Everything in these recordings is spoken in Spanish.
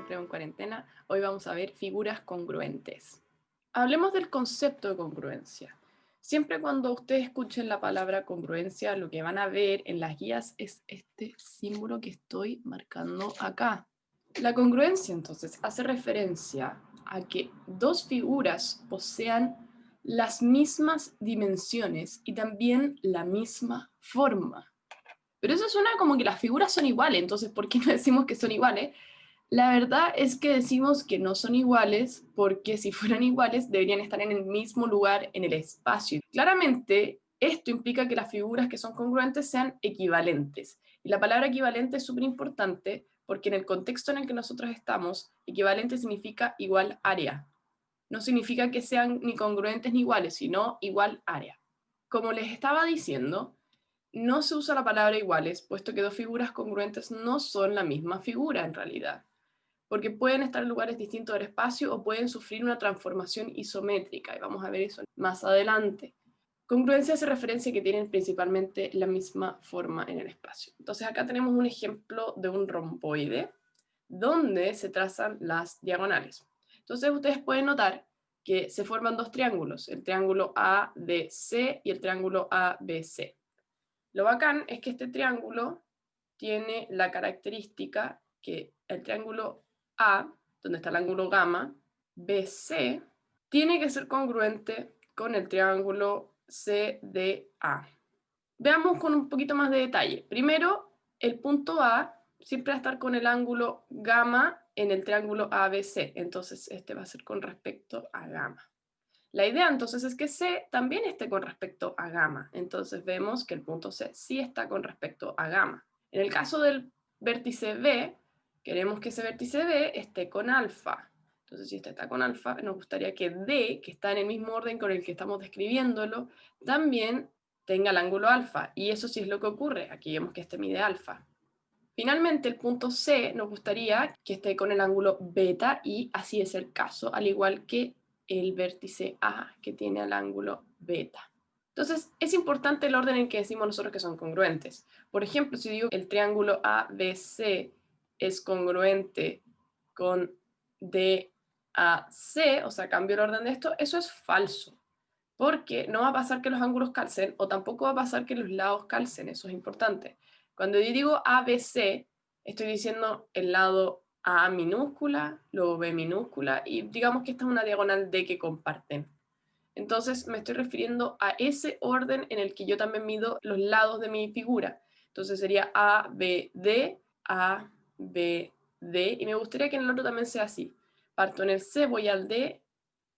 Empleo en Cuarentena. Hoy vamos a ver figuras congruentes. Hablemos del concepto de congruencia. Siempre cuando ustedes escuchen la palabra congruencia, lo que van a ver en las guías es este símbolo que estoy marcando acá. La congruencia, entonces, hace referencia a que dos figuras posean las mismas dimensiones y también la misma forma. Pero eso suena como que las figuras son iguales, entonces, ¿por qué no decimos que son iguales? La verdad es que decimos que no son iguales porque si fueran iguales deberían estar en el mismo lugar en el espacio. Claramente, esto implica que las figuras que son congruentes sean equivalentes. Y la palabra equivalente es súper importante porque en el contexto en el que nosotros estamos, equivalente significa igual área. No significa que sean ni congruentes ni iguales, sino igual área. Como les estaba diciendo, no se usa la palabra iguales, puesto que dos figuras congruentes no son la misma figura en realidad, porque pueden estar en lugares distintos del espacio o pueden sufrir una transformación isométrica, y vamos a ver eso más adelante. Congruencia hace referencia a que tienen principalmente la misma forma en el espacio. Entonces acá tenemos un ejemplo de un romboide, donde se trazan las diagonales. Entonces ustedes pueden notar que se forman dos triángulos, el triángulo ABC y el triángulo ABC. Lo bacán es que este triángulo tiene la característica que el triángulo A, donde está el ángulo gamma, BC, tiene que ser congruente con el triángulo CDA. Veamos con un poquito más de detalle. Primero, el punto A siempre va a estar con el ángulo gamma en el triángulo ABC, entonces este va a ser con respecto a gamma. La idea entonces es que C también esté con respecto a gamma. Entonces vemos que el punto C sí está con respecto a gamma. En el caso del vértice B, queremos que ese vértice B esté con alfa. Entonces si este está con alfa, nos gustaría que D, que está en el mismo orden con el que estamos describiéndolo, también tenga el ángulo alfa. Y eso sí es lo que ocurre. Aquí vemos que este mide alfa. Finalmente, el punto C nos gustaría que esté con el ángulo beta y así es el caso, al igual que el vértice A que tiene el ángulo beta. Entonces, es importante el orden en que decimos nosotros que son congruentes. Por ejemplo, si digo que el triángulo ABC es congruente con DAC, o sea, cambio el orden de esto, eso es falso. Porque no va a pasar que los ángulos calcen o tampoco va a pasar que los lados calcen, eso es importante. Cuando yo digo ABC, estoy diciendo el lado A minúscula, luego B minúscula, y digamos que esta es una diagonal D que comparten. Entonces me estoy refiriendo a ese orden en el que yo también mido los lados de mi figura. Entonces sería A, B, D, A, B, D, y me gustaría que en el otro también sea así. Parto en el C, voy al D,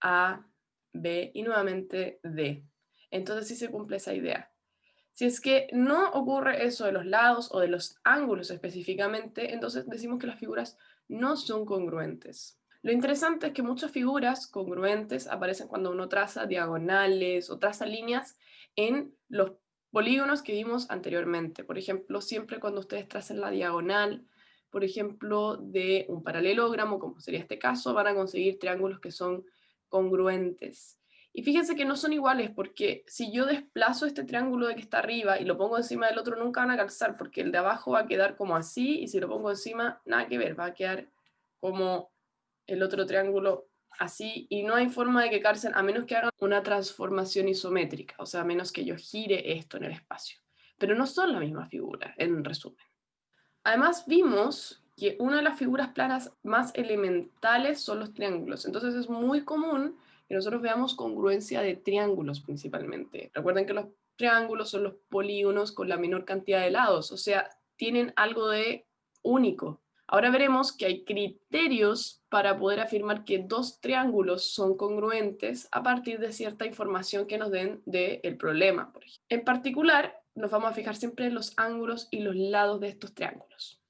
A, B y nuevamente D. Entonces sí se cumple esa idea. Si es que no ocurre eso de los lados o de los ángulos específicamente, entonces decimos que las figuras no son congruentes. Lo interesante es que muchas figuras congruentes aparecen cuando uno traza diagonales o traza líneas en los polígonos que vimos anteriormente. Por ejemplo, siempre cuando ustedes tracen la diagonal, por ejemplo, de un paralelogramo, como sería este caso, van a conseguir triángulos que son congruentes. Y fíjense que no son iguales porque si yo desplazo este triángulo de que está arriba y lo pongo encima del otro, nunca van a calzar porque el de abajo va a quedar como así y si lo pongo encima, nada que ver, va a quedar como el otro triángulo así y no hay forma de que calcen a menos que hagan una transformación isométrica, o sea, a menos que yo gire esto en el espacio. Pero no son la misma figura, en resumen. Además vimos que una de las figuras planas más elementales son los triángulos. Entonces es muy común que nosotros veamos congruencia de triángulos principalmente. Recuerden que los triángulos son los polígonos con la menor cantidad de lados, o sea, tienen algo de único. Ahora veremos que hay criterios para poder afirmar que dos triángulos son congruentes a partir de cierta información que nos den del problema, por ejemplo. En particular, nos vamos a fijar siempre en los ángulos y los lados de estos triángulos.